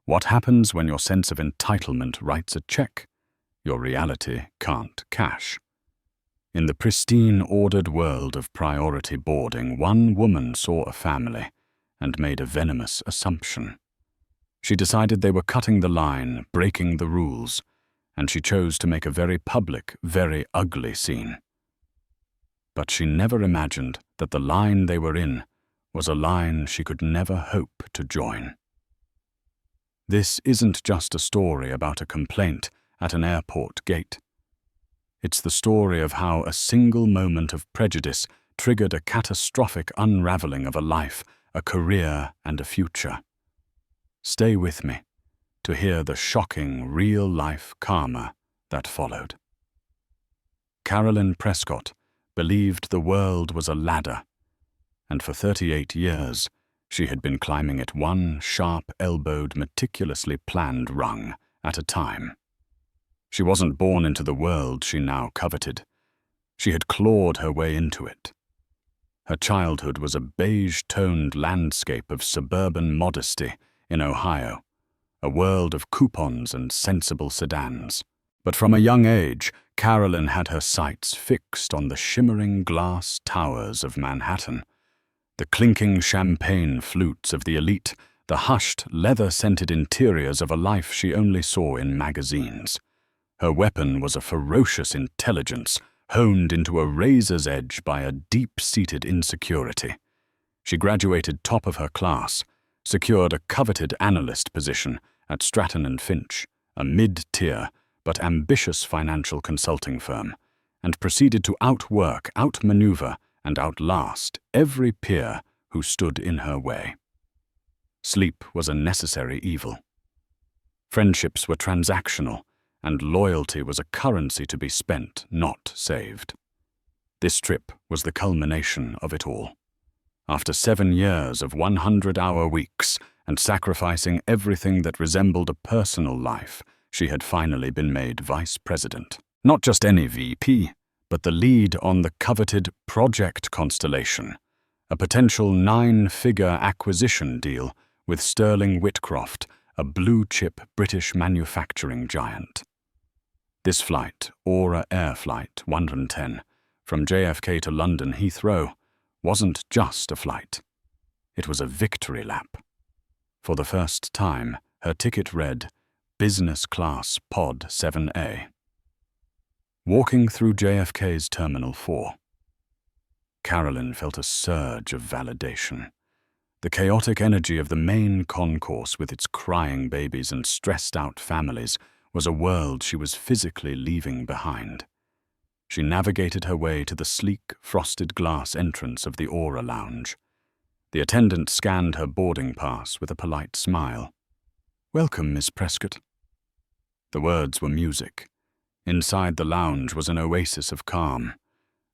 What happens when your sense of entitlement writes a check your reality can't cash? In the pristine, ordered world of priority boarding, one woman saw a family and made a venomous assumption. She decided they were cutting the line, breaking the rules, and she chose to make a very public, very ugly scene. But she never imagined that the line they were in was a line she could never hope to join. This isn't just a story about a complaint at an airport gate. It's the story of how a single moment of prejudice triggered a catastrophic unraveling of a life, a career, and a future. Stay with me to hear the shocking, real-life karma that followed. Carolyn Prescott believed the world was a ladder, and for 38 years she had been climbing it one sharp-elbowed, meticulously planned rung at a time. She wasn't born into the world she now coveted. She had clawed her way into it. Her childhood was a beige-toned landscape of suburban modesty in Ohio, a world of coupons and sensible sedans. But from a young age, Carolyn had her sights fixed on the shimmering glass towers of Manhattan, the clinking champagne flutes of the elite, the hushed, leather-scented interiors of a life she only saw in magazines. Her weapon was a ferocious intelligence, honed into a razor's edge by a deep-seated insecurity. She graduated top of her class, secured a coveted analyst position at Stratton & Finch, a mid-tier but ambitious financial consulting firm, and proceeded to outwork, outmaneuver, and outlast every peer who stood in her way. Sleep was a necessary evil. Friendships were transactional, and loyalty was a currency to be spent, not saved. This trip was the culmination of it all. After 7 years of 100-hour weeks and sacrificing everything that resembled a personal life, she had finally been made vice president. Not just any VP, but the lead on the coveted Project Constellation, a potential 9-figure acquisition deal with Sterling Whitcroft, a blue-chip British manufacturing giant. This flight, Aura Air Flight 110, from JFK to London Heathrow, wasn't just a flight. It was a victory lap. For the first time, her ticket read, Business Class Pod 7A. Walking through JFK's Terminal 4, Carolyn felt a surge of validation. The chaotic energy of the main concourse with its crying babies and stressed-out families was a world she was physically leaving behind. She navigated her way to the sleek, frosted glass entrance of the Aura Lounge. The attendant scanned her boarding pass with a polite smile. "Welcome, Miss Prescott." The words were music. Inside the lounge was an oasis of calm.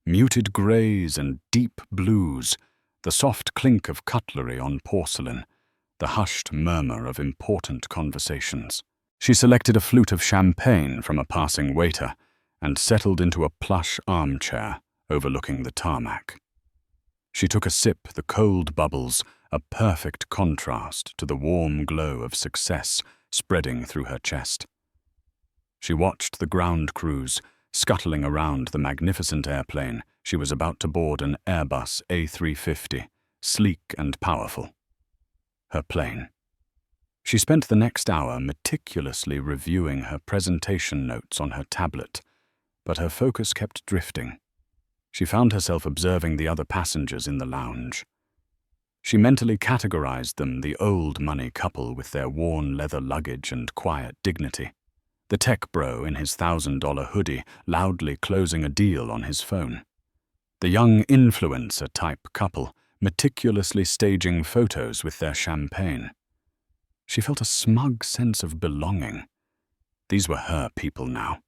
Muted greys and deep blues, the soft clink of cutlery on porcelain, the hushed murmur of important conversations. She selected a flute of champagne from a passing waiter and settled into a plush armchair overlooking the tarmac. She took a sip, the cold bubbles, a perfect contrast to the warm glow of success spreading through her chest. She watched the ground crews scuttling around the magnificent airplane she was about to board, an Airbus A350, sleek and powerful. Her plane. She spent the next hour meticulously reviewing her presentation notes on her tablet, but her focus kept drifting. She found herself observing the other passengers in the lounge. She mentally categorized them, the old money couple with their worn leather luggage and quiet dignity. The tech bro in his $1,000 hoodie loudly closing a deal on his phone. The young influencer-type couple meticulously staging photos with their champagne. She felt a smug sense of belonging. These were her people now.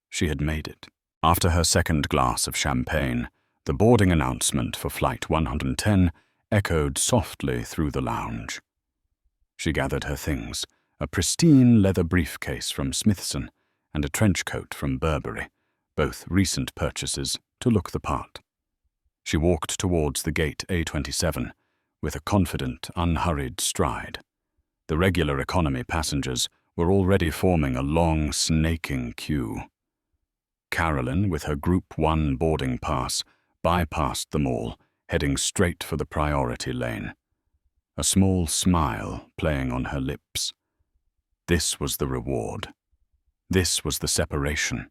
She had made it. After her second glass of champagne, the boarding announcement for Flight 110 echoed softly through the lounge. She gathered her things, a pristine leather briefcase from Smithson and a trench coat from Burberry, both recent purchases, to look the part. She walked towards the gate A27 with a confident, unhurried stride. The regular economy passengers were already forming a long, snaking queue. Carolyn, with her Group 1 boarding pass, bypassed them all, heading straight for the priority lane. A small smile playing on her lips. This was the reward. This was the separation.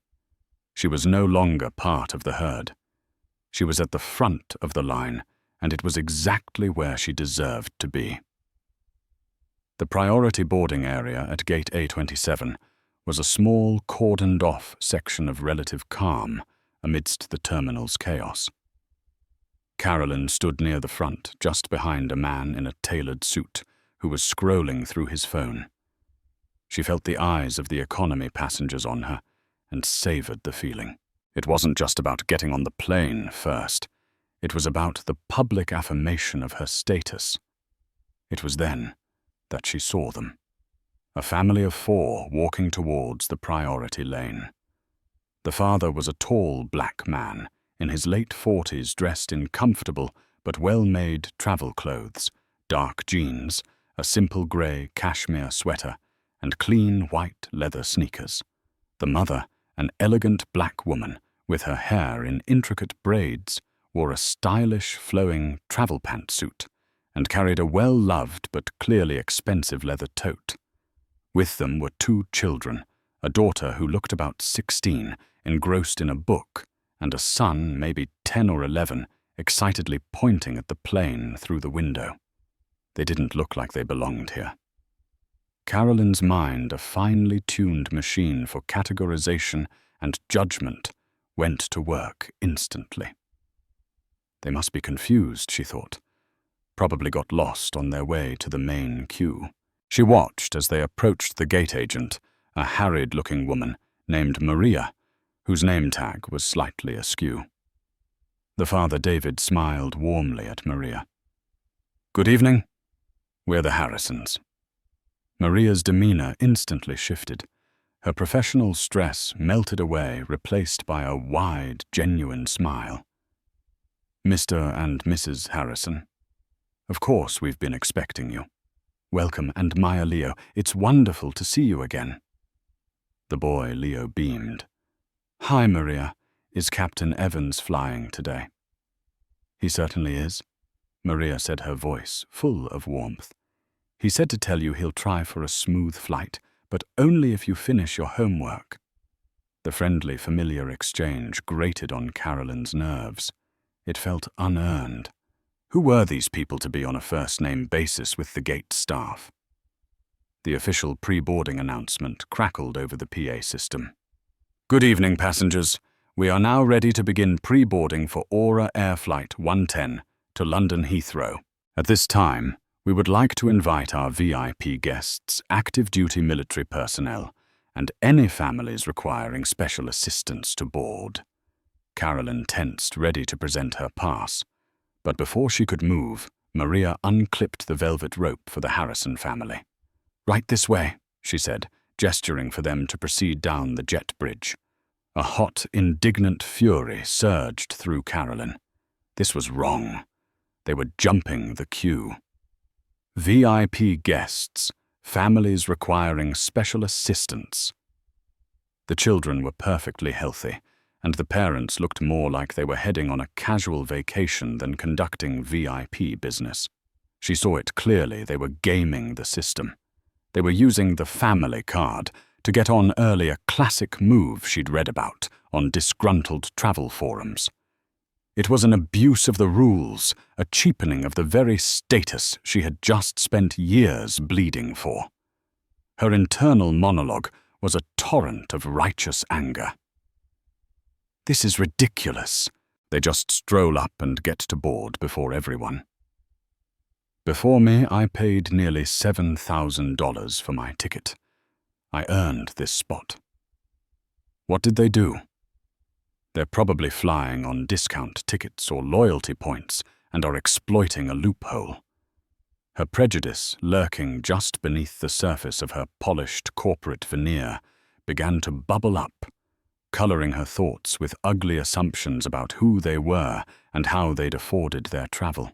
She was no longer part of the herd. She was at the front of the line, and it was exactly where she deserved to be. The priority boarding area at Gate A27 was a small, cordoned-off section of relative calm amidst the terminal's chaos. Carolyn stood near the front, just behind a man in a tailored suit who was scrolling through his phone. She felt the eyes of the economy passengers on her and savored the feeling. It wasn't just about getting on the plane first. It was about the public affirmation of her status. It was then that she saw them. A family of 4 walking towards the priority lane. The father was a tall black man in his late 40s, dressed in comfortable but well-made travel clothes, dark jeans, a simple grey cashmere sweater, and clean white leather sneakers. The mother, an elegant black woman with her hair in intricate braids, wore a stylish, flowing travel pantsuit and carried a well-loved but clearly expensive leather tote. With them were 2 children, a daughter who looked about 16, engrossed in a book, and a son, maybe 10 or 11, excitedly pointing at the plane through the window. They didn't look like they belonged here. Carolyn's mind, a finely tuned machine for categorization and judgment, went to work instantly. They must be confused, she thought. Probably got lost on their way to the main queue. She watched as they approached the gate agent, a harried-looking woman named Maria, whose name tag was slightly askew. The father David smiled warmly at Maria. "Good evening. We're the Harrisons." Maria's demeanor instantly shifted. Her professional stress melted away, replaced by a wide, genuine smile. "Mr. and Mrs. Harrison, of course we've been expecting you. Welcome, and Maya Leo, it's wonderful to see you again." The boy Leo beamed. "Hi, Maria. Is Captain Evans flying today?" "He certainly is," Maria said, her voice full of warmth. "He said to tell you he'll try for a smooth flight, but only if you finish your homework." The friendly, familiar exchange grated on Carolyn's nerves. It felt unearned. Who were these people to be on a first-name basis with the gate staff? The official pre-boarding announcement crackled over the PA system. "Good evening, passengers. We are now ready to begin pre-boarding for Aura Air Flight 110 to London Heathrow. At this time, we would like to invite our VIP guests, active-duty military personnel, and any families requiring special assistance to board." Carolyn tensed, ready to present her pass. But before she could move, Maria unclipped the velvet rope for the Harrison family. "Right this way," she said, gesturing for them to proceed down the jet bridge. A hot, indignant fury surged through Carolyn. This was wrong. They were jumping the queue. VIP guests, families requiring special assistance. The children were perfectly healthy, and the parents looked more like they were heading on a casual vacation than conducting VIP business. She saw it clearly. They were gaming the system. They were using the family card to get on earlier classic move she'd read about on disgruntled travel forums. It was an abuse of the rules, a cheapening of the very status she had just spent years bleeding for. Her internal monologue was a torrent of righteous anger. "This is ridiculous." They just stroll up and get to board before everyone. Before me, I paid nearly $7,000 for my ticket. I earned this spot. What did they do? They're probably flying on discount tickets or loyalty points and are exploiting a loophole. Her prejudice, lurking just beneath the surface of her polished corporate veneer, began to bubble up, coloring her thoughts with ugly assumptions about who they were and how they'd afforded their travel.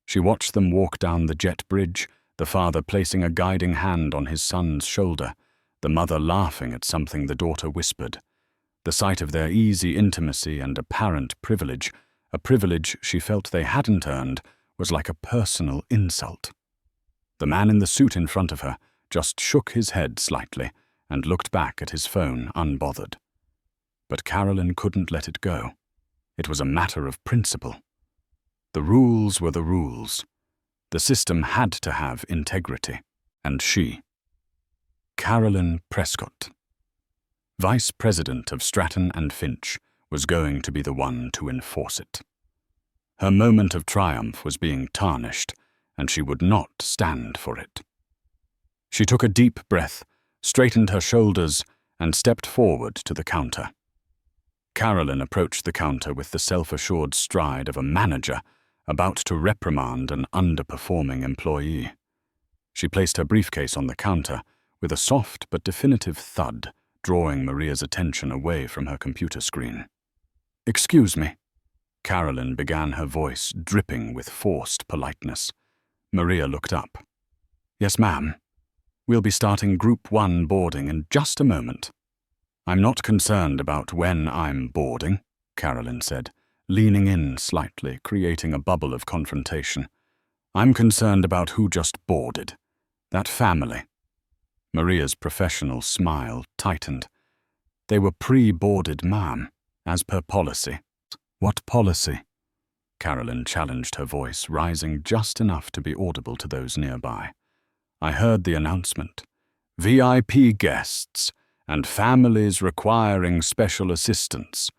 She watched them walk down the jet bridge, the father placing a guiding hand on his son's shoulder, the mother laughing at something the daughter whispered. The sight of their easy intimacy and apparent privilege, a privilege she felt they hadn't earned, was like a personal insult. The man in the suit in front of her just shook his head slightly and looked back at his phone unbothered. But Carolyn couldn't let it go. It was a matter of principle. The rules were the rules. The system had to have integrity. And she, Carolyn Prescott, Vice President of Stratton and Finch, was going to be the one to enforce it. Her moment of triumph was being tarnished, and she would not stand for it. She took a deep breath, straightened her shoulders, and stepped forward to the counter. Carolyn approached the counter with the self-assured stride of a manager about to reprimand an underperforming employee. She placed her briefcase on the counter with a soft but definitive thud, drawing Maria's attention away from her computer screen. "Excuse me." Carolyn began, her voice dripping with forced politeness. Maria looked up. "Yes, ma'am. We'll be starting Group 1 boarding in just a moment." "I'm not concerned about when I'm boarding," Carolyn said, leaning in slightly, creating a bubble of confrontation. "I'm concerned about who just boarded. That family." Maria's professional smile tightened. "They were pre-boarded, ma'am, as per policy." "What policy?" Carolyn challenged, her voice rising just enough to be audible to those nearby. "I heard the announcement. VIP guests and families requiring special assistance.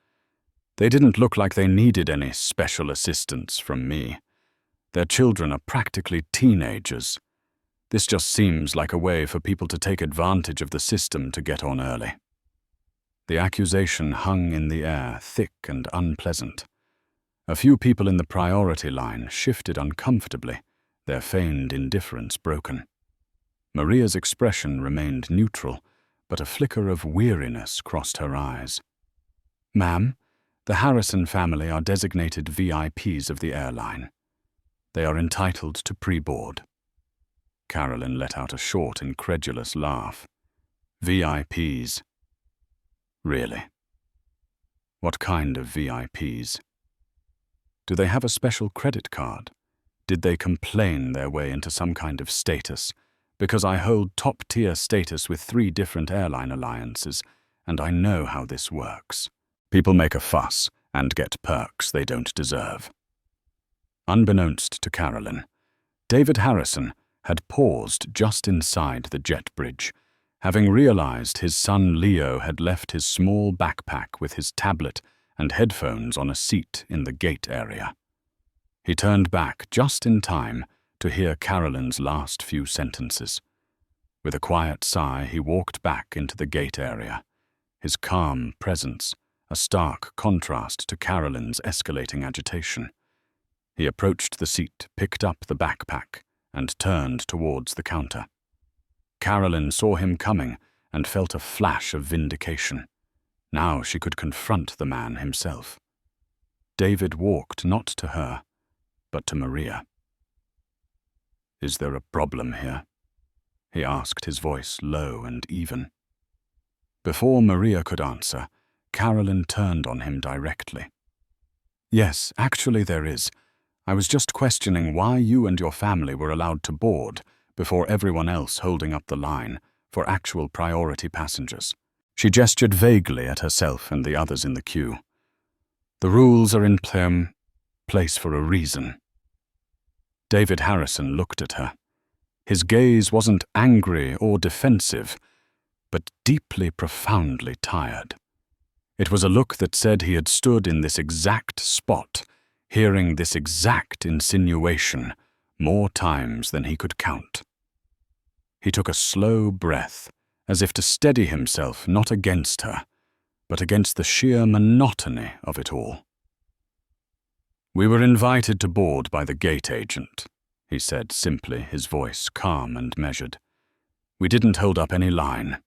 They didn't look like they needed any special assistance from me. Their children are practically teenagers. This just seems like a way for people to take advantage of the system to get on early." The accusation hung in the air, thick and unpleasant. A few people in the priority line shifted uncomfortably, their feigned indifference broken. Maria's expression remained neutral, but a flicker of weariness crossed her eyes. "Ma'am, the Harrison family are designated VIPs of the airline. They are entitled to pre-board." Carolyn let out a short, incredulous laugh. "VIPs? Really? What kind of VIPs? Do they have a special credit card? Did they complain their way into some kind of status? Because I hold top-tier status with 3 different airline alliances, and I know how this works. People make a fuss and get perks they don't deserve." Unbeknownst to Carolyn, David Harrison had paused just inside the jet bridge, having realized his son Leo had left his small backpack with his tablet and headphones on a seat in the gate area. He turned back just in time to hear Carolyn's last few sentences. With a quiet sigh, he walked back into the gate area, his calm presence a stark contrast to Carolyn's escalating agitation. He approached the seat, picked up the backpack, and turned towards the counter. Carolyn saw him coming and felt a flash of vindication. Now she could confront the man himself. David walked not to her, but to Maria. "Is there a problem here?" he asked, his voice low and even. Before Maria could answer, Carolyn turned on him directly. "Yes, actually there is. I was just questioning why you and your family were allowed to board before everyone else holding up the line for actual priority passengers." She gestured vaguely at herself and the others in the queue. "The rules are in place for a reason." David Harrison looked at her. His gaze wasn't angry or defensive, but deeply, profoundly tired. It was a look that said he had stood in this exact spot, hearing this exact insinuation more times than he could count. He took a slow breath, as if to steady himself not against her, but against the sheer monotony of it all. "We were invited to board by the gate agent," he said simply, his voice calm and measured. "We didn't hold up any line.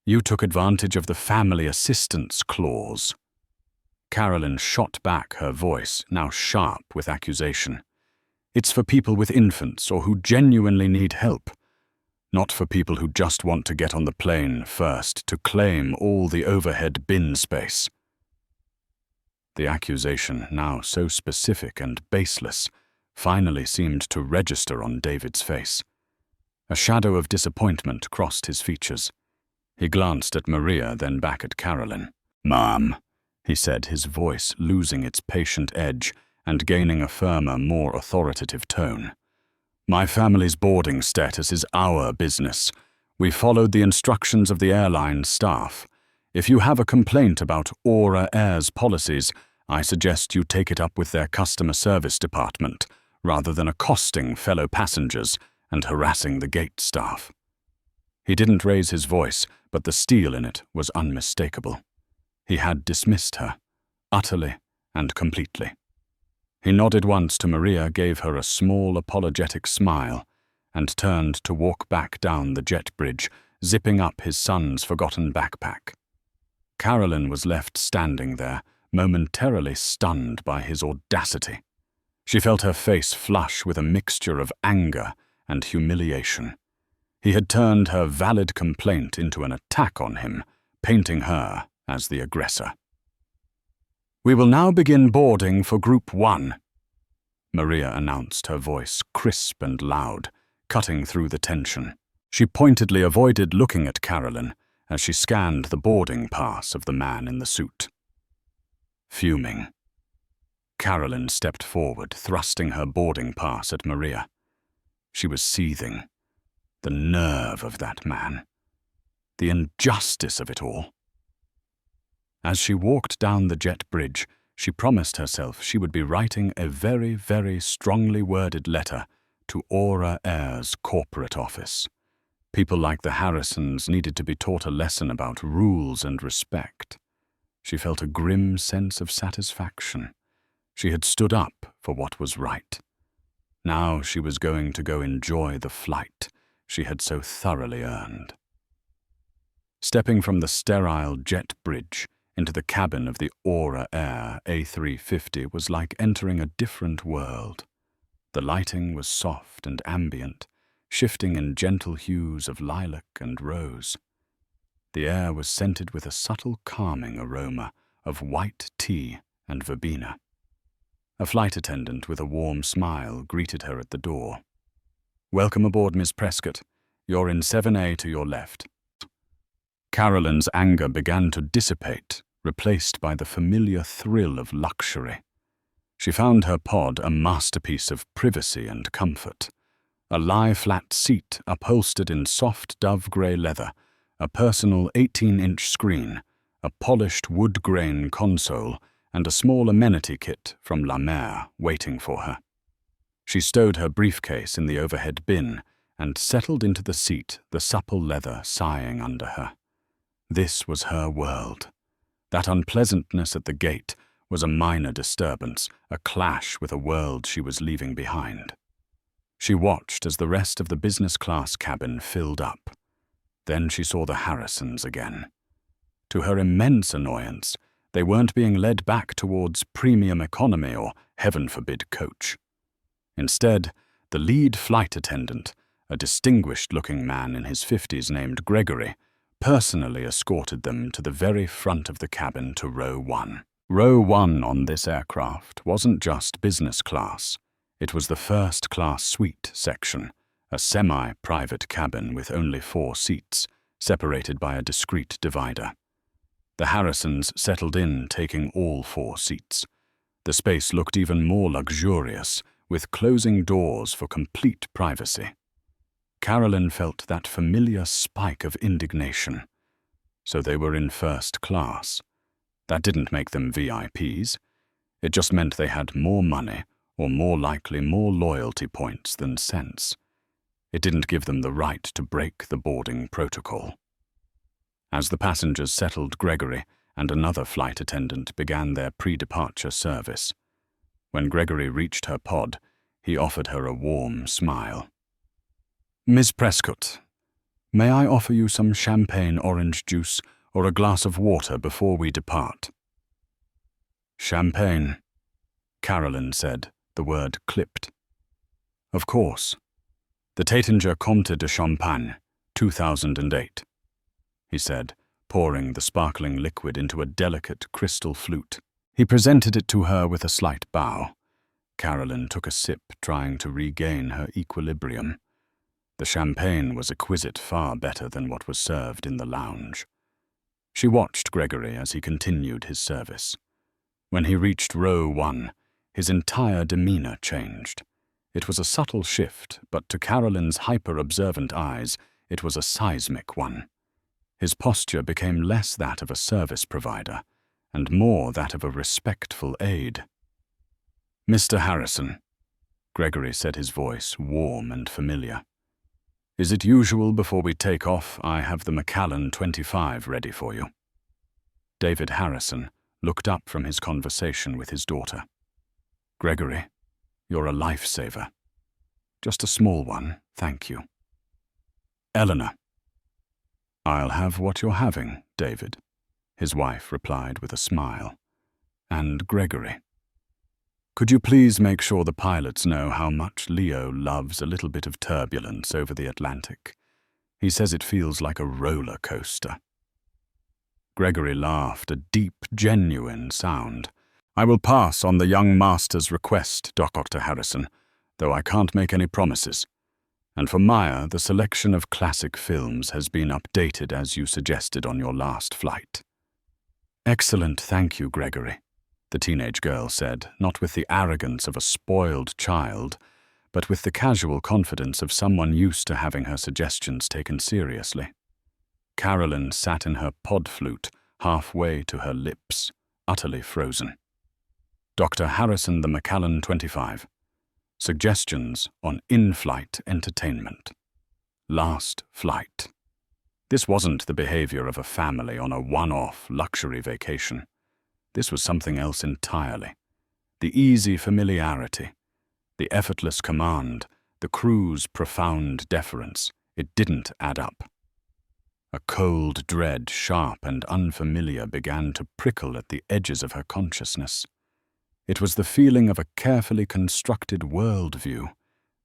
You took advantage of the family assistance clause." Carolyn shot back, her voice now sharp with accusation. It's for people with infants or who genuinely need help, not for people who just want to get on the plane first to claim all the overhead bin space. The accusation, now so specific and baseless, finally seemed to register on David's face. A shadow of disappointment crossed his features. He glanced at Maria, then back at Carolyn. "Ma'am," he said, his voice losing its patient edge and gaining a firmer, more authoritative tone. "My family's boarding status is our business. We followed the instructions of the airline staff. If you have a complaint about Aura Air's policies, I suggest you take it up with their customer service department, rather than accosting fellow passengers and harassing the gate staff." He didn't raise his voice, but the steel in it was unmistakable. He had dismissed her, utterly and completely. He nodded once to Maria, gave her a small apologetic smile, and turned to walk back down the jet bridge, zipping up his son's forgotten backpack. Carolyn was left standing there, momentarily stunned by his audacity. She felt her face flush with a mixture of anger and humiliation. He had turned her valid complaint into an attack on him, painting her as the aggressor. "We will now begin boarding for Group 1, Maria announced, her voice crisp and loud, cutting through the tension. She pointedly avoided looking at Carolyn as she scanned the boarding pass of the man in the suit. Fuming, Carolyn stepped forward, thrusting her boarding pass at Maria. She was seething. The nerve of that man. The injustice of it all. As she walked down the jet bridge, she promised herself she would be writing a very, very strongly worded letter to Aura Air's corporate office. People like the Harrisons needed to be taught a lesson about rules and respect. She felt a grim sense of satisfaction. She had stood up for what was right. Now she was going to go enjoy the flight she had so thoroughly earned. Stepping from the sterile jet bridge into the cabin of the Aura Air A350 was like entering a different world. The lighting was soft and ambient, shifting in gentle hues of lilac and rose. The air was scented with a subtle calming aroma of white tea and verbena. A flight attendant with a warm smile greeted her at the door. "Welcome aboard, Miss Prescott. You're in 7A to your left." Carolyn's anger began to dissipate, replaced by the familiar thrill of luxury. She found her pod a masterpiece of privacy and comfort. A lie-flat seat upholstered in soft dove-grey leather, a personal 18-inch screen, a polished wood-grain console, and a small amenity kit from La Mer waiting for her. She stowed her briefcase in the overhead bin and settled into the seat, the supple leather sighing under her. This was her world. That unpleasantness at the gate was a minor disturbance, a clash with a world she was leaving behind. She watched as the rest of the business class cabin filled up. Then she saw the Harrisons again. To her immense annoyance, they weren't being led back towards premium economy or, heaven forbid, coach. Instead, the lead flight attendant, a distinguished-looking man in his 50s named Gregory, personally escorted them to the very front of the cabin to row 1. Row 1 on this aircraft wasn't just business class. It was the first-class suite section, a semi-private cabin with only 4 seats, separated by a discreet divider. The Harrisons settled in, taking all 4 seats. The space looked even more luxurious, with closing doors for complete privacy. Carolyn felt that familiar spike of indignation. So they were in first class. That didn't make them VIPs. It just meant they had more money, or more likely more loyalty points than sense. It didn't give them the right to break the boarding protocol. As the passengers settled, Gregory and another flight attendant began their pre-departure service. When Gregory reached her pod, he offered her a warm smile. "Miss Prescott, may I offer you some champagne orange juice or a glass of water before we depart?" "Champagne," Carolyn said, the word clipped. Of course. The Taittinger Comte de Champagne, 2008, he said, pouring the sparkling liquid into a delicate crystal flute. He presented it to her with a slight bow. Carolyn took a sip, trying to regain her equilibrium. The champagne was exquisite, far better than what was served in the lounge. She watched Gregory as he continued his service. When he reached row 1, his entire demeanor changed. It was a subtle shift, but to Carolyn's hyper-observant eyes, it was a seismic one. His posture became less that of a service provider, and more that of a respectful aide. "Mr. Harrison," Gregory said, his voice warm and familiar. "Is it usual before we take off I have the Macallan 25 ready for you?" David Harrison looked up from his conversation with his daughter. "Gregory, you're a lifesaver. Just a small one, thank you." "Eleanor." "I'll have what you're having, David," his wife replied with a smile. "And Gregory, could you please make sure the pilots know how much Leo loves a little bit of turbulence over the Atlantic? He says it feels like a roller coaster." Gregory laughed, a deep, genuine sound. "I will pass on the young master's request, Dr. Harrison, though I can't make any promises. And for Maya, the selection of classic films has been updated as you suggested on your last flight." "Excellent, thank you, Gregory," the teenage girl said, not with the arrogance of a spoiled child, but with the casual confidence of someone used to having her suggestions taken seriously. Carolyn sat in her pod flute, halfway to her lips, utterly frozen. Dr. Harrison, the Macallan 25. Suggestions on in-flight entertainment. Last flight. This wasn't the behavior of a family on a one-off luxury vacation. This was something else entirely. The easy familiarity, the effortless command, the crew's profound deference. It didn't add up. A cold dread, sharp and unfamiliar, began to prickle at the edges of her consciousness. It was the feeling of a carefully constructed worldview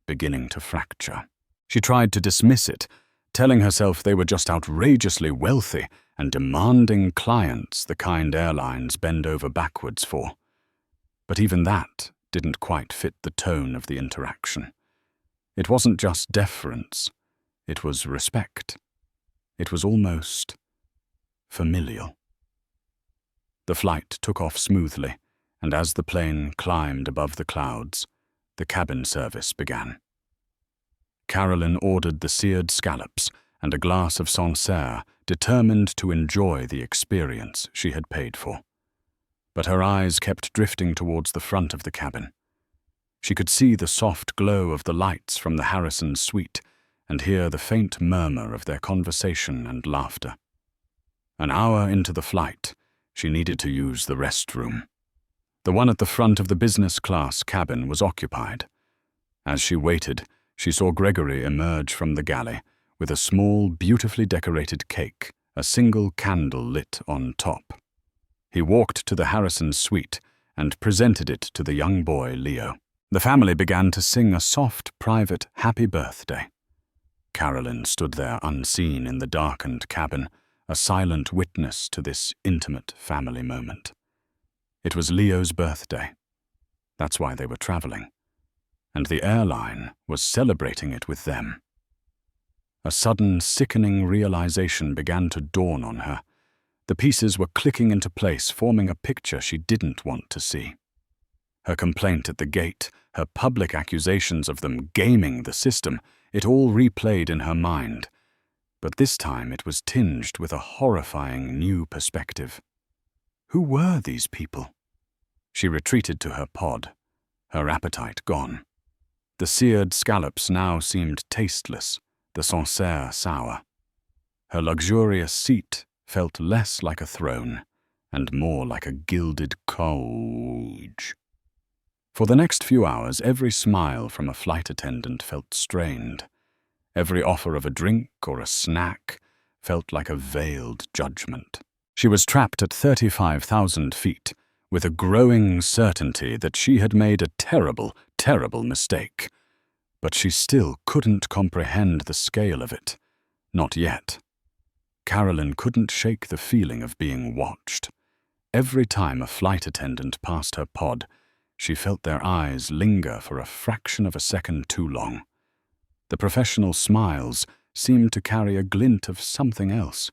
beginning to fracture. She tried to dismiss it, telling herself they were just outrageously wealthy and demanding clients, the kind airlines bend over backwards for. But even that didn't quite fit the tone of the interaction. It wasn't just deference, it was respect. It was almost familial. The flight took off smoothly, and as the plane climbed above the clouds, the cabin service began. Carolyn ordered the seared scallops and a glass of Sancerre, determined to enjoy the experience she had paid for. But her eyes kept drifting towards the front of the cabin. She could see the soft glow of the lights from the Harrison suite and hear the faint murmur of their conversation and laughter. An hour into the flight, she needed to use the restroom. The one at the front of the business class cabin was occupied. As she waited, she saw Gregory emerge from the galley with a small, beautifully decorated cake, a single candle lit on top. He walked to the Harrison suite and presented it to the young boy, Leo. The family began to sing a soft, private happy birthday. Carolyn stood there unseen in the darkened cabin, a silent witness to this intimate family moment. It was Leo's birthday. That's why they were traveling. And the airline was celebrating it with them. A sudden, sickening realization began to dawn on her. The pieces were clicking into place, forming a picture she didn't want to see. Her complaint at the gate, her public accusations of them gaming the system, it all replayed in her mind. But this time it was tinged with a horrifying new perspective. Who were these people? She retreated to her pod, her appetite gone. The seared scallops now seemed tasteless, the Sancerre sour. Her luxurious seat felt less like a throne and more like a gilded cage. For the next few hours, every smile from a flight attendant felt strained. Every offer of a drink or a snack felt like a veiled judgment. She was trapped at 35,000 feet, with a growing certainty that she had made a terrible, terrible mistake. but she still couldn't comprehend the scale of it. Not yet. Carolyn couldn't shake the feeling of being watched. Every time a flight attendant passed her pod, she felt their eyes linger for a fraction of a second too long. The professional smiles seemed to carry a glint of something else.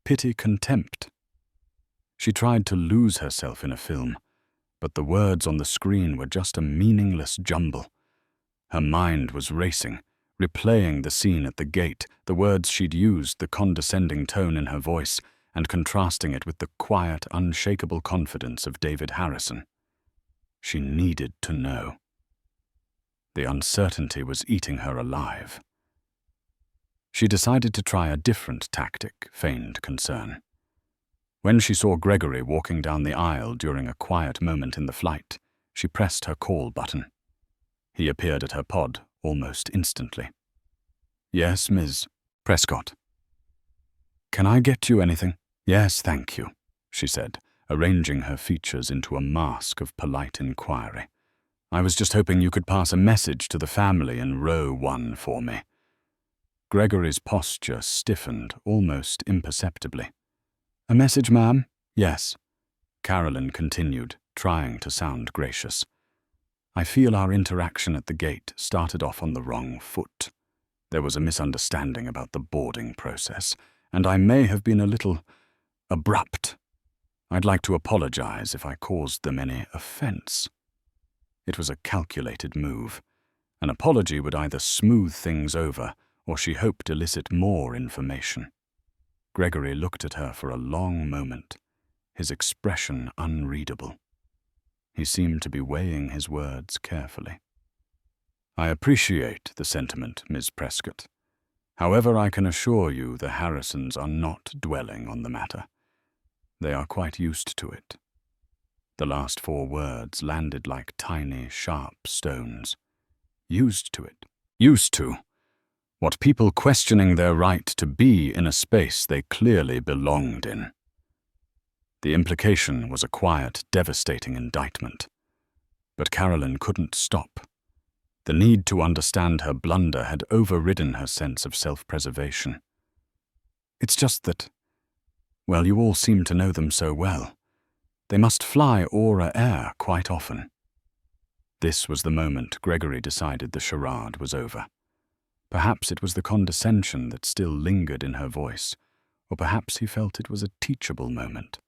Pity, contempt. She tried to lose herself in a film, but the words on the screen were just a meaningless jumble. Her mind was racing, replaying the scene at the gate, the words she'd used, the condescending tone in her voice, and contrasting it with the quiet, unshakable confidence of David Harrison. She needed to know. The uncertainty was eating her alive. She decided to try a different tactic, feigned concern. When she saw Gregory walking down the aisle during a quiet moment in the flight, she pressed her call button. He appeared at her pod almost instantly. "Yes, Ms. Prescott." "Can I get you anything?" "Yes, thank you," she said, arranging her features into a mask of polite inquiry. "I was just hoping you could pass a message to the family in row 1 for me." Gregory's posture stiffened almost imperceptibly. "A message, ma'am?" "Yes." Carolyn continued, trying to sound gracious. "I feel our interaction at the gate started off on the wrong foot. There was a misunderstanding about the boarding process, and I may have been a little abrupt. I'd like to apologize if I caused them any offense." It was a calculated move. An apology would either smooth things over, or she hoped elicit more information. Gregory looked at her for a long moment, his expression unreadable. He seemed to be weighing his words carefully. "I appreciate the sentiment, Ms. Prescott. However, I can assure you the Harrisons are not dwelling on the matter. They are quite used to it." The last 4 words landed like tiny, sharp stones. Used to it. Used to. What people questioning their right to be in a space they clearly belonged in. The implication was a quiet, devastating indictment. But Carolyn couldn't stop. The need to understand her blunder had overridden her sense of self-preservation. "It's just that, well, you all seem to know them so well. They must fly Aura Air quite often." This was the moment Gregory decided the charade was over. Perhaps it was the condescension that still lingered in her voice, or perhaps he felt it was a teachable moment.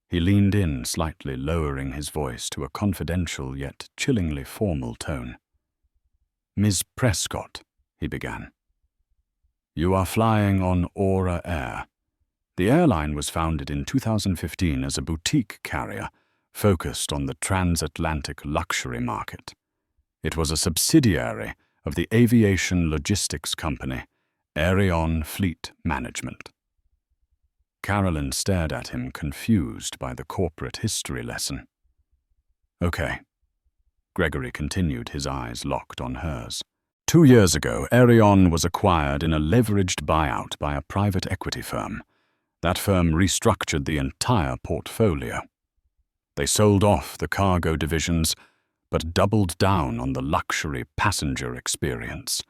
He leaned in, slightly lowering his voice to a confidential yet chillingly formal tone. "Ms. Prescott," he began. "You are flying on Aura Air. The airline was founded in 2015 as a boutique carrier focused on the transatlantic luxury market. It was a subsidiary of the aviation logistics company, Airline Fleet Management." Carolyn stared at him, confused by the corporate history lesson. "Okay." Gregory continued, his eyes locked on hers. 2 years ago, Airline was acquired in a leveraged buyout by a private equity firm. That firm restructured the entire portfolio. They sold off the cargo divisions, but doubled down on the luxury passenger experience.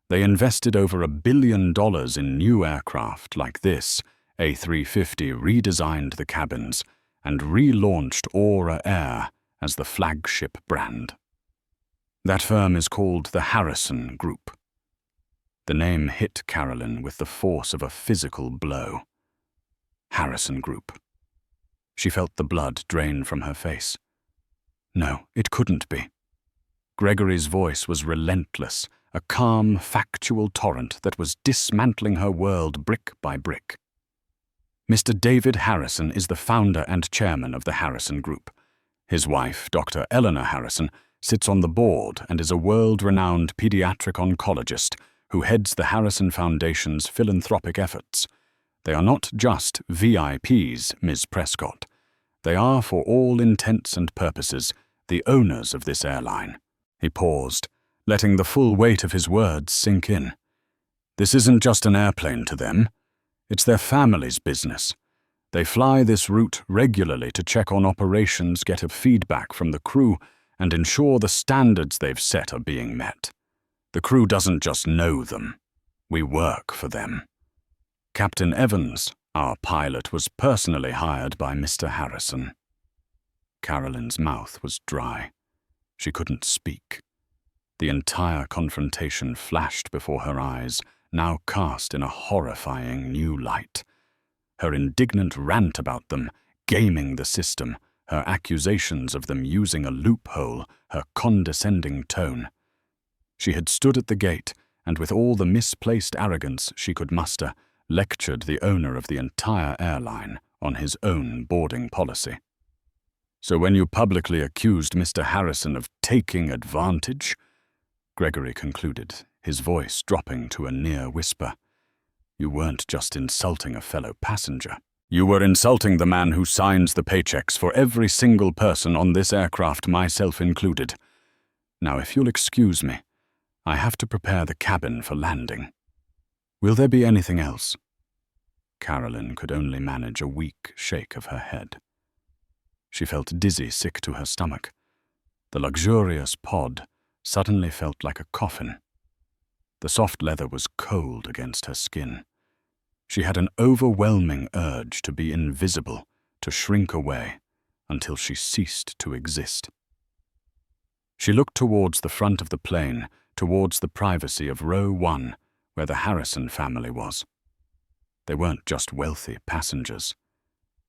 They invested over $1 billion in new aircraft like this. A350 redesigned the cabins and relaunched Aura Air as the flagship brand. That firm is called the Harrison Group. The name hit Carolyn with the force of a physical blow. Harrison Group. She felt the blood drain from her face. No, it couldn't be. Gregory's voice was relentless, a calm, factual torrent that was dismantling her world brick by brick. Mr. David Harrison is the founder and chairman of the Harrison Group. His wife, Dr. Eleanor Harrison, sits on the board and is a world-renowned pediatric oncologist who heads the Harrison Foundation's philanthropic efforts. They are not just VIPs, Ms. Prescott. They are, for all intents and purposes, the owners of this airline. He paused, letting the full weight of his words sink in. This isn't just an airplane to them. It's their family's business. They fly this route regularly to check on operations, get feedback from the crew, and ensure the standards they've set are being met. The crew doesn't just know them. We work for them. Captain Evans, our pilot, was personally hired by Mr. Harrison. Carolyn's mouth was dry. She couldn't speak. The entire confrontation flashed before her eyes, now cast in a horrifying new light. Her indignant rant about them, gaming the system, her accusations of them using a loophole, her condescending tone. She had stood at the gate, and with all the misplaced arrogance she could muster, lectured the owner of the entire airline on his own boarding policy. "So when you publicly accused Mr. Harrison of taking advantage," Gregory concluded, his voice dropping to a near whisper, "you weren't just insulting a fellow passenger. You were insulting the man who signs the paychecks for every single person on this aircraft, myself included. Now, if you'll excuse me, I have to prepare the cabin for landing. Will there be anything else?" Carolyn could only manage a weak shake of her head. She felt dizzy, sick to her stomach. The luxurious pod suddenly felt like a coffin. The soft leather was cold against her skin. She had an overwhelming urge to be invisible, to shrink away, until she ceased to exist. She looked towards the front of the plane, towards the privacy of row 1, where the Harrison family was. They weren't just wealthy passengers.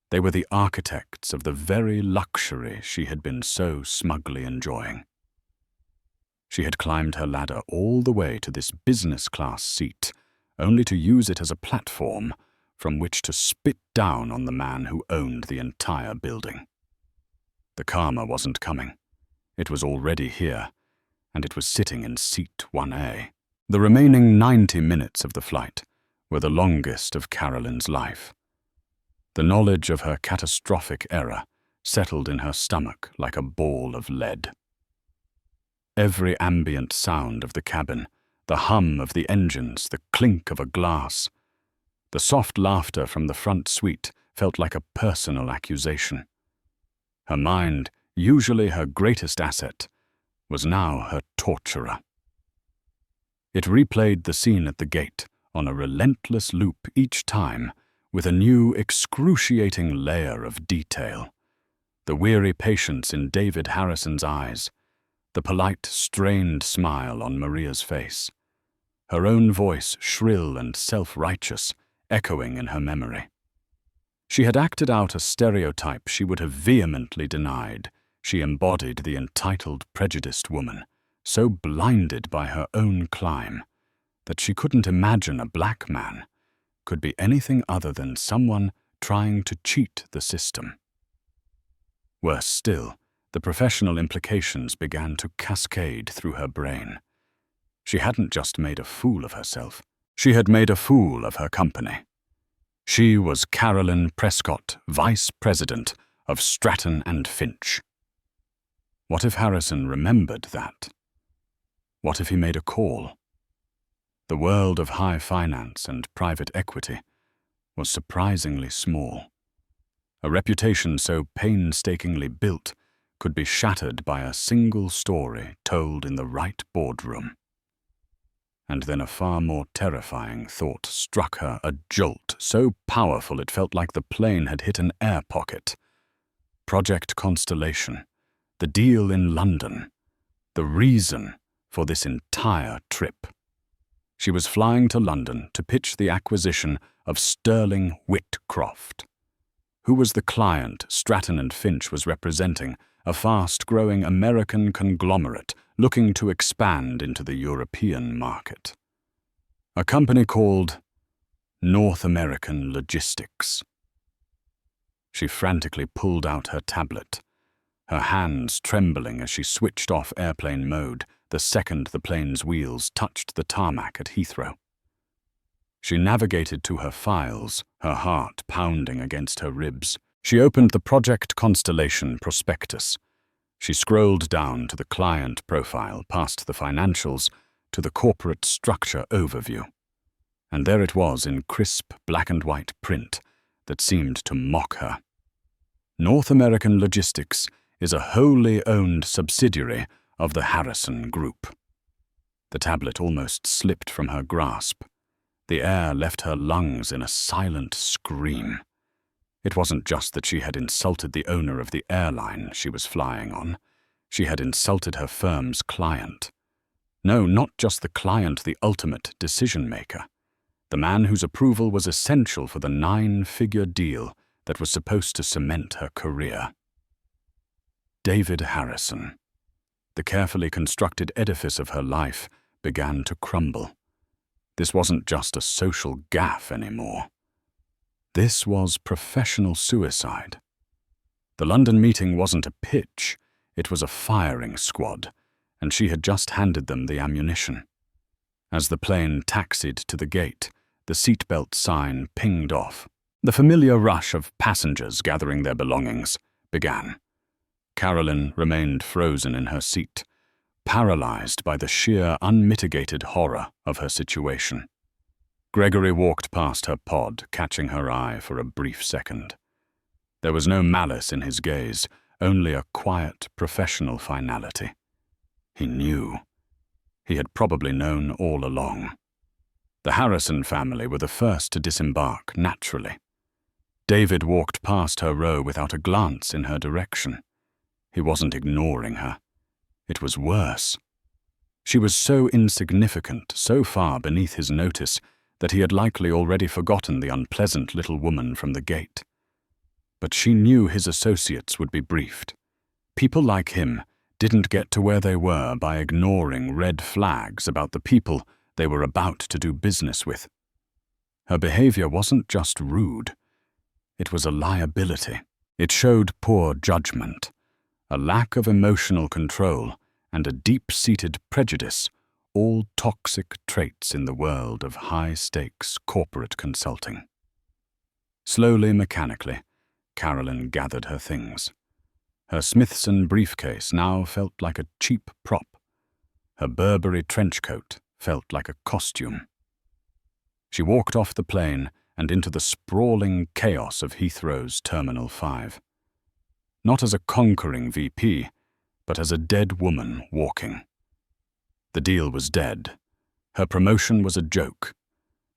They were the architects of the very luxury she had been so smugly enjoying. She had climbed her ladder all the way to this business-class seat, only to use it as a platform from which to spit down on the man who owned the entire building. The karma wasn't coming. It was already here, and it was sitting in seat 1A. The remaining 90 minutes of the flight were the longest of Carolyn's life. The knowledge of her catastrophic error settled in her stomach like a ball of lead. Every ambient sound of the cabin, the hum of the engines, the clink of a glass, the soft laughter from the front suite felt like a personal accusation. Her mind, usually her greatest asset, was now her torturer. It replayed the scene at the gate on a relentless loop each time, with a new excruciating layer of detail. The weary patience in David Harrison's eyes, the polite, strained smile on Maria's face, her own voice shrill and self-righteous, echoing in her memory. She had acted out a stereotype she would have vehemently denied. She embodied the entitled, prejudiced woman, so blinded by her own climb that she couldn't imagine a black man could be anything other than someone trying to cheat the system. Worse still, the professional implications began to cascade through her brain. She hadn't just made a fool of herself. She had made a fool of her company. She was Carolyn Prescott, Vice President of Stratton and Finch. What if Harrison remembered that? What if he made a call? The world of high finance and private equity was surprisingly small. A reputation so painstakingly built could be shattered by a single story told in the right boardroom. And then a far more terrifying thought struck her, a jolt so powerful it felt like the plane had hit an air pocket. Project Constellation, the deal in London, the reason for this entire trip. She was flying to London to pitch the acquisition of Sterling Whitcroft. Who was the client Stratton and Finch was representing? A fast-growing American conglomerate looking to expand into the European market. A company called North American Logistics. She frantically pulled out her tablet, her hands trembling as she switched off airplane mode the second the plane's wheels touched the tarmac at Heathrow. She navigated to her files, her heart pounding against her ribs. She opened the Project Constellation prospectus. She scrolled down to the client profile, past the financials, to the corporate structure overview. And there it was in crisp black-and-white print that seemed to mock her. North American Logistics is a wholly owned subsidiary of the Harrison Group. The tablet almost slipped from her grasp. The air left her lungs in a silent scream. It wasn't just that she had insulted the owner of the airline she was flying on. She had insulted her firm's client. No, not just the client, the ultimate decision-maker. The man whose approval was essential for the 9-figure deal that was supposed to cement her career. David Harrison. The carefully constructed edifice of her life began to crumble. This wasn't just a social gaffe anymore. This was professional suicide. The London meeting wasn't a pitch, it was a firing squad, and she had just handed them the ammunition. As the plane taxied to the gate, the seatbelt sign pinged off. The familiar rush of passengers gathering their belongings began. Carolyn remained frozen in her seat, paralyzed by the sheer, unmitigated horror of her situation. Gregory walked past her pod, catching her eye for a brief second. There was no malice in his gaze, only a quiet, professional finality. He knew. He had probably known all along. The Harrison family were the first to disembark naturally. David walked past her row without a glance in her direction. He wasn't ignoring her. It was worse. She was so insignificant, so far beneath his notice, that he had likely already forgotten the unpleasant little woman from the gate. But she knew his associates would be briefed. People like him didn't get to where they were by ignoring red flags about the people they were about to do business with. Her behavior wasn't just rude. It was a liability. It showed poor judgment, a lack of emotional control, and a deep-seated prejudice, all toxic traits in the world of high-stakes corporate consulting. Slowly, mechanically, Carolyn gathered her things. Her Smithson briefcase now felt like a cheap prop. Her Burberry trench coat felt like a costume. She walked off the plane and into the sprawling chaos of Heathrow's Terminal 5. Not as a conquering VP, but as a dead woman walking. The deal was dead. Her promotion was a joke.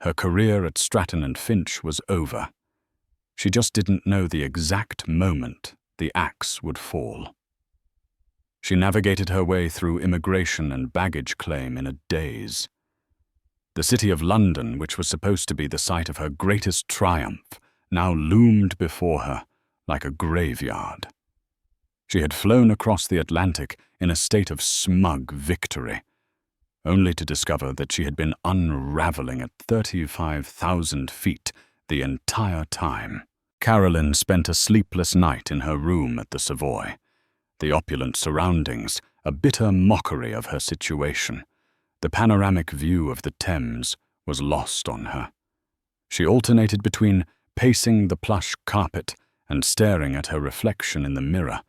Her career at Stratton & Finch was over. She just didn't know the exact moment the axe would fall. She navigated her way through immigration and baggage claim in a daze. The city of London, which was supposed to be the site of her greatest triumph, now loomed before her like a graveyard. She had flown across the Atlantic in a state of smug victory, only to discover that she had been unraveling at 35,000 feet the entire time. Carolyn spent a sleepless night in her room at the Savoy. The opulent surroundings, a bitter mockery of her situation. The panoramic view of the Thames was lost on her. She alternated between pacing the plush carpet and staring at her reflection in the mirror,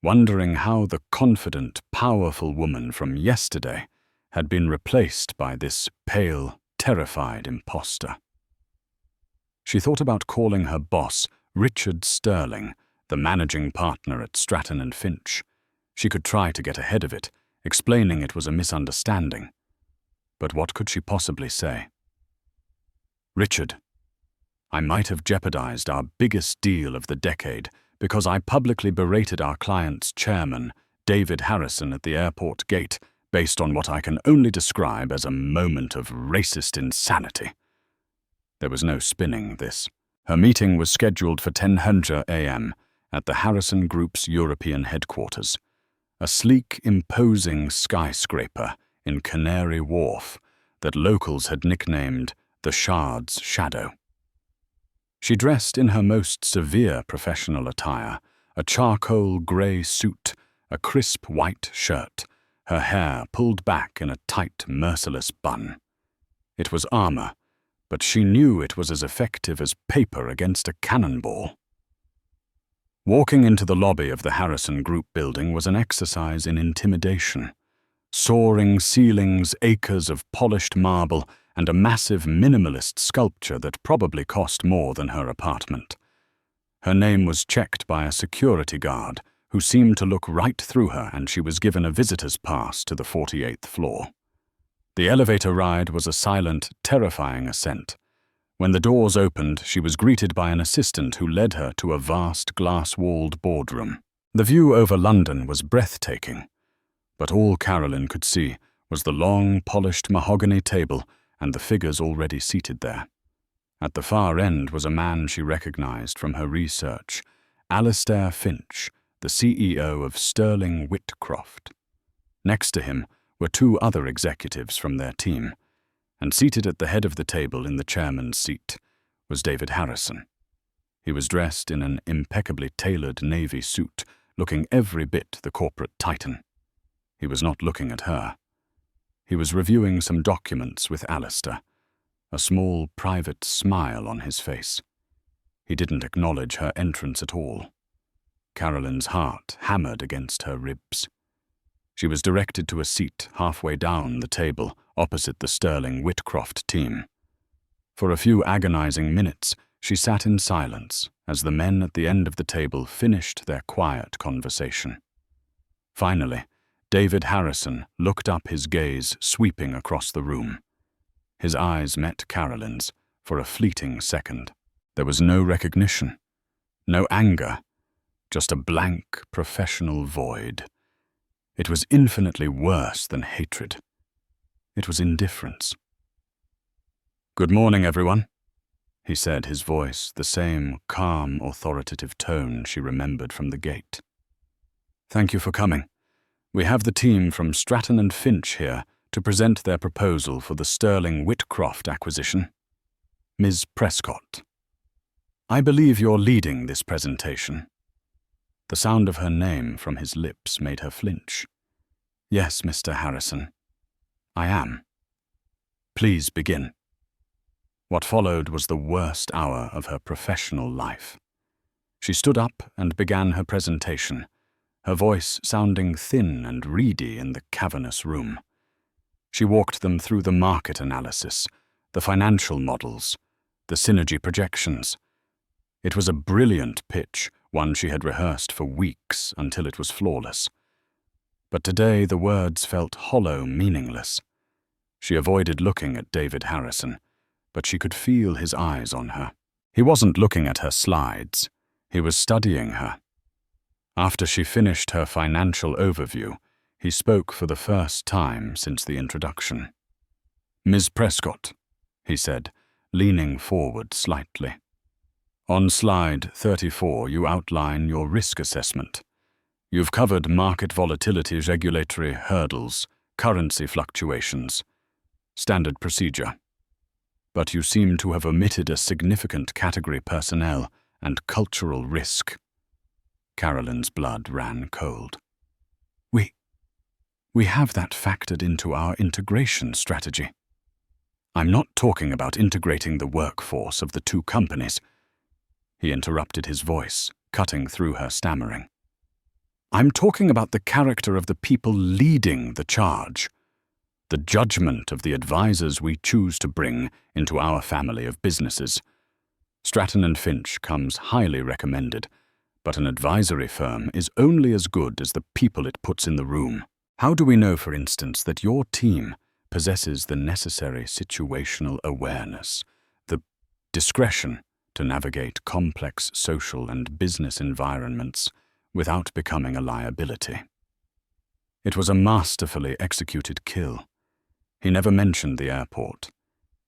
wondering how the confident, powerful woman from yesterday had been replaced by this pale, terrified imposter. She thought about calling her boss, Richard Sterling, the managing partner at Stratton & Finch. She could try to get ahead of it, explaining it was a misunderstanding. But what could she possibly say? Richard, I might have jeopardized our biggest deal of the decade because I publicly berated our client's chairman, David Harrison, at the airport gate based on what I can only describe as a moment of racist insanity. There was no spinning this. Her meeting was scheduled for 10:00 a.m. at the Harrison Group's European headquarters, a sleek, imposing skyscraper in Canary Wharf that locals had nicknamed the Shard's Shadow. She dressed in her most severe professional attire, a charcoal grey suit, a crisp white shirt, her hair pulled back in a tight, merciless bun. It was armor, but she knew it was as effective as paper against a cannonball. Walking into the lobby of the Harrison Group building was an exercise in intimidation. Soaring ceilings, acres of polished marble, and a massive minimalist sculpture that probably cost more than her apartment. Her name was checked by a security guard who seemed to look right through her, and she was given a visitor's pass to the 48th floor. The elevator ride was a silent, terrifying ascent. When the doors opened, she was greeted by an assistant who led her to a vast, glass-walled boardroom. The view over London was breathtaking, but all Carolyn could see was the long, polished mahogany table and the figures already seated there. At the far end was a man she recognized from her research, Alistair Finch, the CEO of Sterling Whitcroft. Next to him were two other executives from their team, and seated at the head of the table in the chairman's seat was David Harrison. He was dressed in an impeccably tailored navy suit, looking every bit the corporate titan. He was not looking at her. He was reviewing some documents with Alistair, a small private smile on his face. He didn't acknowledge her entrance at all. Carolyn's heart hammered against her ribs. She was directed to a seat halfway down the table opposite the Sterling Whitcroft team. For a few agonizing minutes, she sat in silence as the men at the end of the table finished their quiet conversation. Finally, David Harrison looked up, his gaze sweeping across the room. His eyes met Carolyn's for a fleeting second. There was no recognition, no anger, just a blank, professional void. It was infinitely worse than hatred. It was indifference. "Good morning, everyone," he said, his voice the same calm, authoritative tone she remembered from the gate. "Thank you for coming. We have the team from Stratton & Finch here to present their proposal for the Sterling Whitcroft acquisition. Ms. Prescott. I believe you're leading this presentation." The sound of her name from his lips made her flinch. "Yes, Mr. Harrison. I am. Please begin." What followed was the worst hour of her professional life. She stood up and began her presentation, her voice sounding thin and reedy in the cavernous room. She walked them through the market analysis, the financial models, the synergy projections. It was a brilliant pitch, one she had rehearsed for weeks until it was flawless. But today the words felt hollow, meaningless. She avoided looking at David Harrison, but she could feel his eyes on her. He wasn't looking at her slides. He was studying her. After she finished her financial overview, he spoke for the first time since the introduction. "Ms. Prescott," he said, leaning forward slightly. "On slide 34, you outline your risk assessment. You've covered market volatility, regulatory hurdles, currency fluctuations, standard procedure. But you seem to have omitted a significant category: personnel and cultural risk." Carolyn's blood ran cold. We have that factored into our integration strategy." "I'm not talking about integrating the workforce of the two companies." He interrupted, his voice cutting through her stammering. "I'm talking about the character of the people leading the charge, the judgment of the advisors we choose to bring into our family of businesses. Stratton & Finch comes highly recommended, but an advisory firm is only as good as the people it puts in the room. How do we know, for instance, that your team possesses the necessary situational awareness, the discretion to navigate complex social and business environments without becoming a liability?" It was a masterfully executed kill. He never mentioned the airport.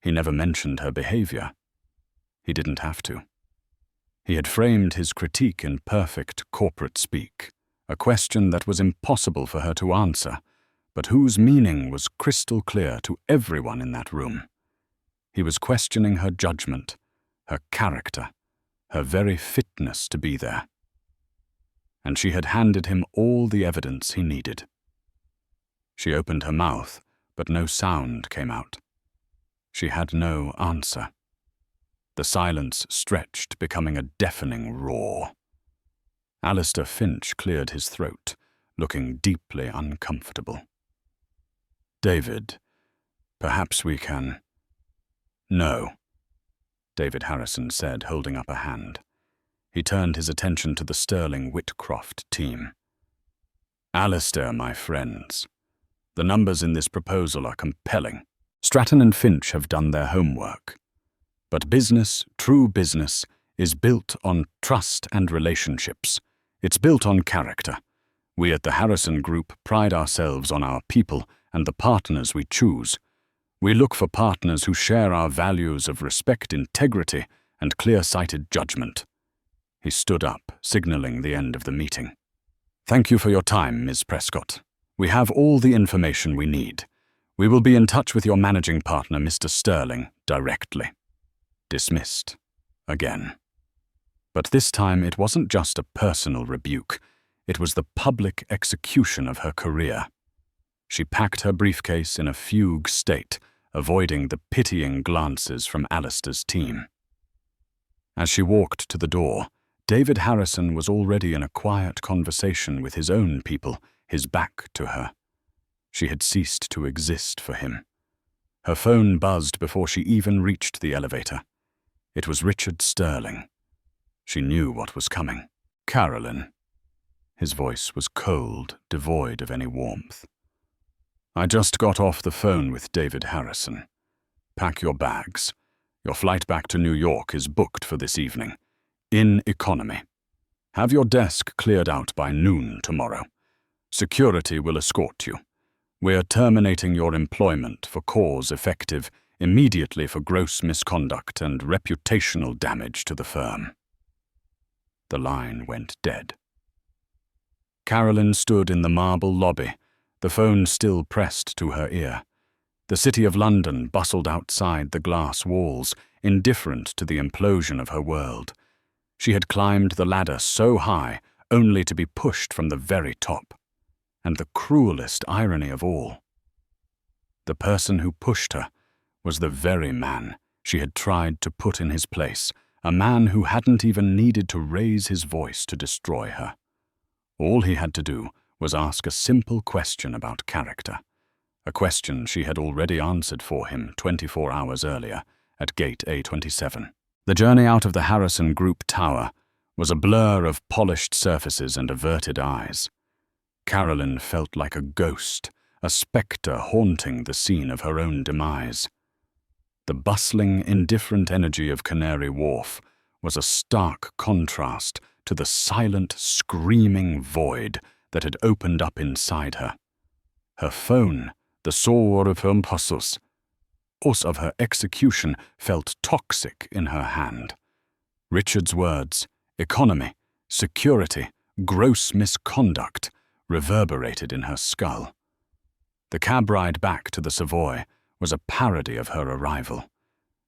He never mentioned her behavior. He didn't have to. He had framed his critique in perfect corporate speak, a question that was impossible for her to answer, but whose meaning was crystal clear to everyone in that room. He was questioning her judgment, her character, her very fitness to be there. And she had handed him all the evidence he needed. She opened her mouth, but no sound came out. She had no answer. The silence stretched, becoming a deafening roar. Alistair Finch cleared his throat, looking deeply uncomfortable. "David, perhaps we can—" "No," David Harrison said, holding up a hand. He turned his attention to the Sterling Whitcroft team. "Alistair, my friends, The numbers in this proposal are compelling. Stratton and Finch have done their homework. But business, true business, is built on trust and relationships. It's built on character. We at the Harrison Group pride ourselves on our people and the partners we choose. We look for partners who share our values of respect, integrity, and clear-sighted judgment. He stood up, signaling the end of the meeting. Thank you for your time, Ms. Prescott. We have all the information we need. We will be in touch with your managing partner, Mr. Sterling, directly. Dismissed. Again. But this time it wasn't just a personal rebuke. It was the public execution of her career. She packed her briefcase in a fugue state, avoiding the pitying glances from Alistair's team. As she walked to the door, David Harrison was already in a quiet conversation with his own people, his back to her. She had ceased to exist for him. Her phone buzzed before she even reached the elevator. It was Richard Sterling. She knew what was coming. Carolyn. His voice was cold, devoid of any warmth. I just got off the phone with David Harrison. Pack your bags. Your flight back to New York is booked for this evening. In economy. Have your desk cleared out by noon tomorrow. Security will escort you. We're terminating your employment for cause effective immediately for gross misconduct and reputational damage to the firm. The line went dead. Carolyn stood in the marble lobby, the phone still pressed to her ear. The city of London bustled outside the glass walls, indifferent to the implosion of her world. She had climbed the ladder so high, only to be pushed from the very top. And the cruelest irony of all, the person who pushed her was the very man she had tried to put in his place, a man who hadn't even needed to raise his voice to destroy her. All he had to do was ask a simple question about character, a question she had already answered for him 24 hours earlier at gate A27. The journey out of the Harrison Group tower was a blur of polished surfaces and averted eyes. Carolyn felt like a ghost, a spectre haunting the scene of her own demise. The bustling, indifferent energy of Canary Wharf was a stark contrast to the silent, screaming void that had opened up inside her. Her phone, the source of her impulses, of her execution, felt toxic in her hand. Richard's words, economy, security, gross misconduct, reverberated in her skull. The cab ride back to the Savoy was a parody of her arrival.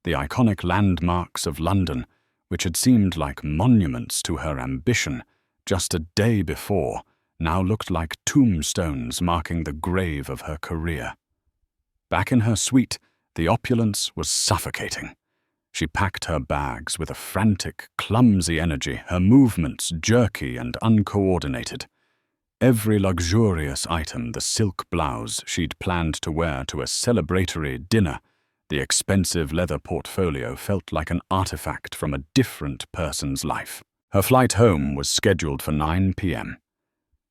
The iconic landmarks of London, which had seemed like monuments to her ambition just a day before, now looked like tombstones marking the grave of her career. Back in her suite, the opulence was suffocating. She packed her bags with a frantic, clumsy energy, her movements jerky and uncoordinated. Every luxurious item, the silk blouse she'd planned to wear to a celebratory dinner, the expensive leather portfolio felt like an artifact from a different person's life. Her flight home was scheduled for 9 p.m.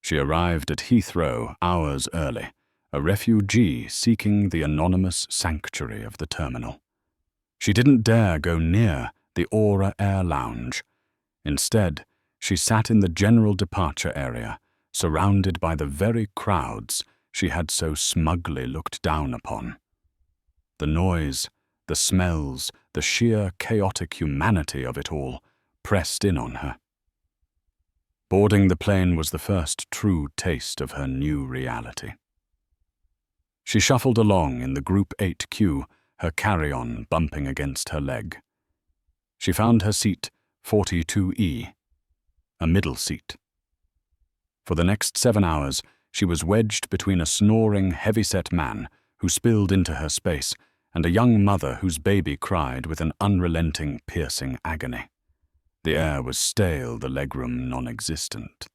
She arrived at Heathrow hours early, a refugee seeking the anonymous sanctuary of the terminal. She didn't dare go near the Aura Air Lounge. Instead, she sat in the general departure area, surrounded by the very crowds she had so smugly looked down upon. The noise, the smells, the sheer chaotic humanity of it all pressed in on her. Boarding the plane was the first true taste of her new reality. She shuffled along in the Group 8 queue, her carry-on bumping against her leg. She found her seat 42E, a middle seat. For the next 7 hours, she was wedged between a snoring, heavy-set man who spilled into her space and a young mother whose baby cried with an unrelenting, piercing agony. The air was stale, the legroom non-existent.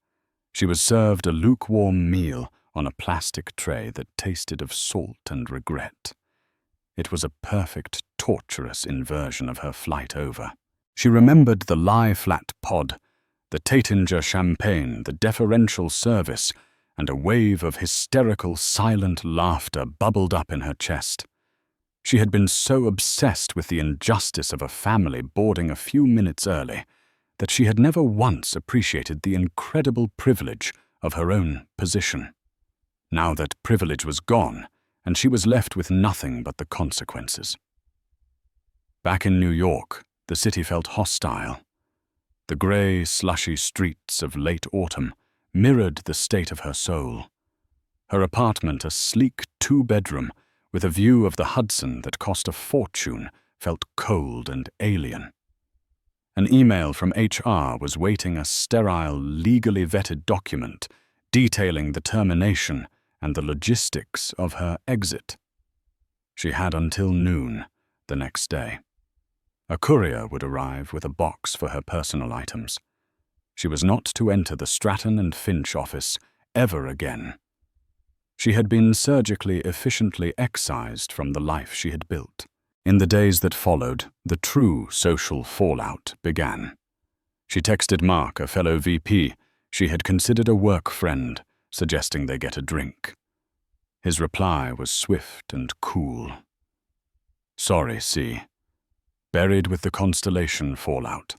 She was served a lukewarm meal on a plastic tray that tasted of salt and regret. It was a perfect, torturous inversion of her flight over. She remembered the lie-flat pod, the Taittinger champagne, the deferential service, and a wave of hysterical, silent laughter bubbled up in her chest. She had been so obsessed with the injustice of a family boarding a few minutes early that she had never once appreciated the incredible privilege of her own position. Now that privilege was gone, and she was left with nothing but the consequences. Back in New York, the city felt hostile. The grey, slushy streets of late autumn mirrored the state of her soul. Her apartment, a sleek two-bedroom with a view of the Hudson that cost a fortune, felt cold and alien. An email from HR was waiting a sterile, legally vetted document detailing the termination and the logistics of her exit. She had until noon the next day. A courier would arrive with a box for her personal items. She was not to enter the Stratton and Finch office ever again. She had been surgically efficiently excised from the life she had built. In the days that followed, the true social fallout began. She texted Mark, a fellow VP she had considered a work friend, suggesting they get a drink. His reply was swift and cool. "Sorry, C. Buried with the constellation fallout.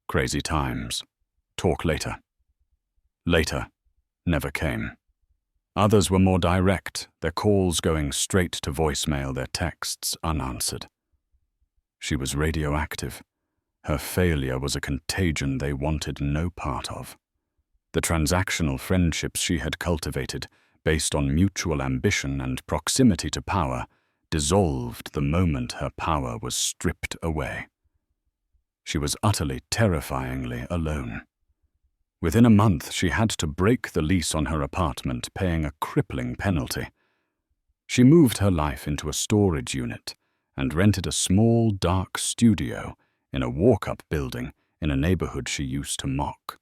Crazy times. Talk later." Later never came. Others were more direct, their calls going straight to voicemail, their texts unanswered. She was radioactive. Her failure was a contagion they wanted no part of. The transactional friendships she had cultivated, based on mutual ambition and proximity to power, dissolved the moment her power was stripped away. She was utterly, terrifyingly alone. Within a month, she had to break the lease on her apartment, paying a crippling penalty. She moved her life into a storage unit and rented a small, dark studio in a walk-up building in a neighborhood she used to mock.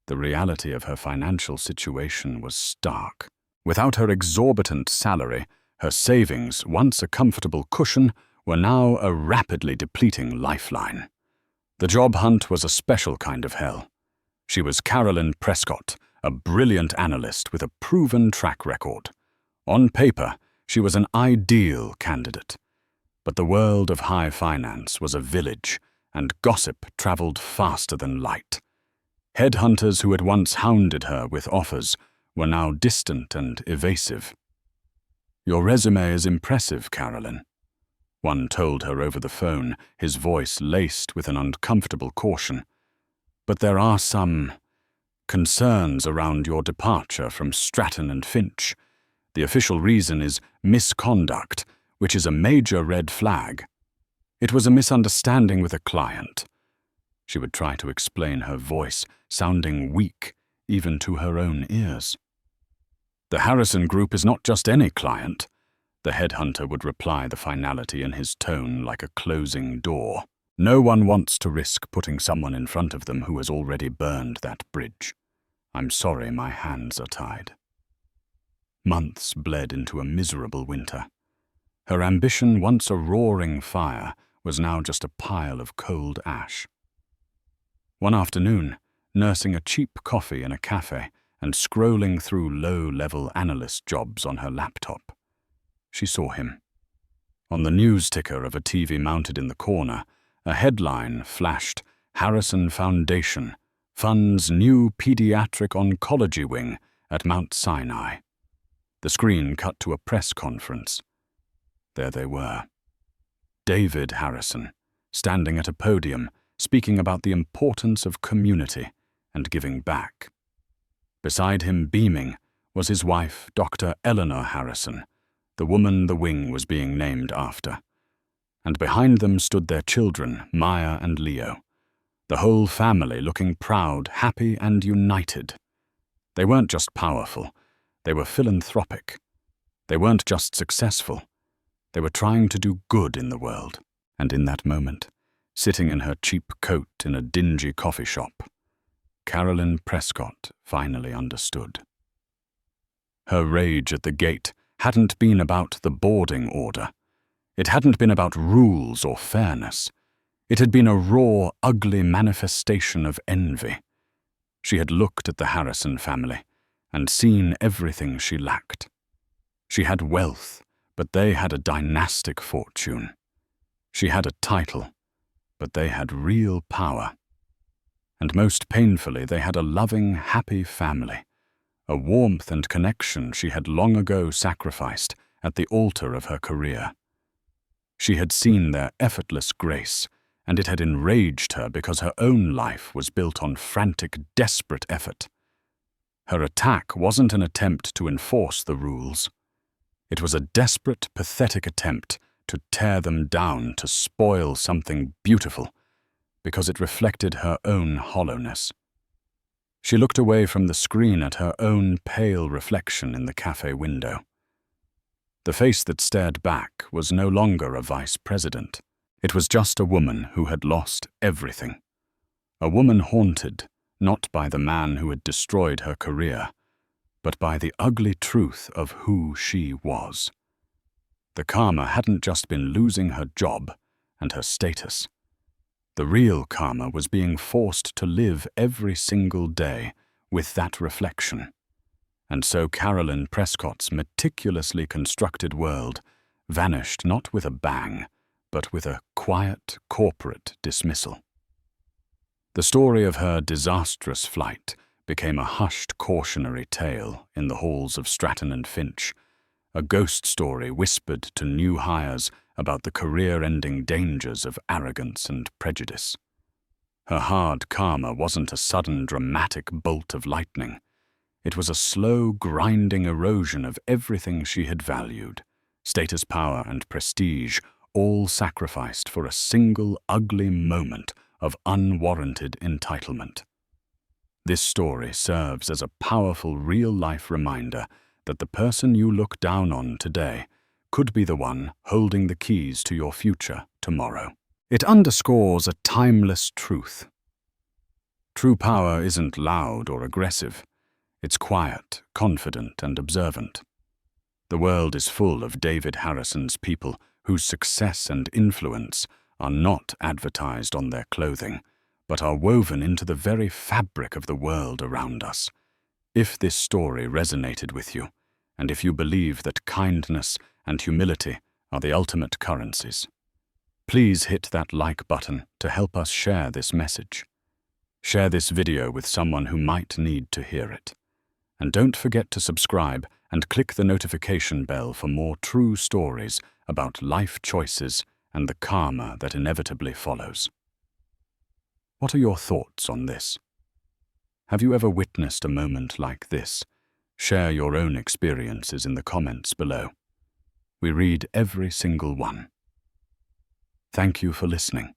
The reality of her financial situation was stark. Without her exorbitant salary, her savings, once a comfortable cushion, were now a rapidly depleting lifeline. The job hunt was a special kind of hell. She was Carolyn Prescott, a brilliant analyst with a proven track record. On paper, she was an ideal candidate. But the world of high finance was a village, and gossip traveled faster than light. Headhunters who had once hounded her with offers were now distant and evasive. "Your resume is impressive, Carolyn," one told her over the phone, his voice laced with an uncomfortable caution. "But there are some concerns around your departure from Stratton and Finch. The official reason is misconduct, which is a major red flag. It was a misunderstanding with a client." She would try to explain, her voice sounding weak even to her own ears. "The Harrison Group is not just any client," the headhunter would reply, the finality in his tone like a closing door. "No one wants to risk putting someone in front of them who has already burned that bridge. I'm sorry, my hands are tied." Months bled into a miserable winter. Her ambition, once a roaring fire, was now just a pile of cold ash. One afternoon, nursing a cheap coffee in a cafe and scrolling through low-level analyst jobs on her laptop, she saw him. On the news ticker of a TV mounted in the corner, a headline flashed, "Harrison Foundation funds new pediatric oncology wing at Mount Sinai." The screen cut to a press conference. There they were. David Harrison, standing at a podium, speaking about the importance of community and giving back. Beside him, beaming, was his wife, Dr. Eleanor Harrison, the woman the wing was being named after. And behind them stood their children, Maya and Leo, the whole family looking proud, happy, and united. They weren't just powerful, they were philanthropic. They weren't just successful, they were trying to do good in the world. And in that moment, sitting in her cheap coat in a dingy coffee shop, Carolyn Prescott finally understood. Her rage at the gate hadn't been about the boarding order. It hadn't been about rules or fairness. It had been a raw, ugly manifestation of envy. She had looked at the Harrison family, and seen everything she lacked. She had wealth, but they had a dynastic fortune. She had a title, but they had real power. And most painfully, they had a loving, happy family, a warmth and connection she had long ago sacrificed at the altar of her career. She had seen their effortless grace, and it had enraged her because her own life was built on frantic, desperate effort. Her attack wasn't an attempt to enforce the rules. It was a desperate, pathetic attempt to tear them down, to spoil something beautiful, because it reflected her own hollowness. She looked away from the screen at her own pale reflection in the cafe window. The face that stared back was no longer a vice president. It was just a woman who had lost everything. A woman haunted, not by the man who had destroyed her career, but by the ugly truth of who she was. The karma hadn't just been losing her job and her status. The real karma was being forced to live every single day with that reflection. And so Carolyn Prescott's meticulously constructed world vanished not with a bang, but with a quiet, corporate dismissal. The story of her disastrous flight became a hushed cautionary tale in the halls of Stratton and Finch, a ghost story whispered to new hires about the career-ending dangers of arrogance and prejudice. Her hard karma wasn't a sudden dramatic bolt of lightning. It was a slow, grinding erosion of everything she had valued, status, power, and prestige, all sacrificed for a single ugly moment of unwarranted entitlement. This story serves as a powerful real-life reminder that the person you look down on today could be the one holding the keys to your future tomorrow. It underscores a timeless truth. True power isn't loud or aggressive. It's quiet, confident, and observant. The world is full of David Harrison's people whose success and influence are not advertised on their clothing, but are woven into the very fabric of the world around us. If this story resonated with you, and if you believe that kindness and humility are the ultimate currencies, please hit that like button to help us share this message. Share this video with someone who might need to hear it. And don't forget to subscribe and click the notification bell for more true stories about life choices and the karma that inevitably follows. What are your thoughts on this? Have you ever witnessed a moment like this? Share your own experiences in the comments below. We read every single one. Thank you for listening.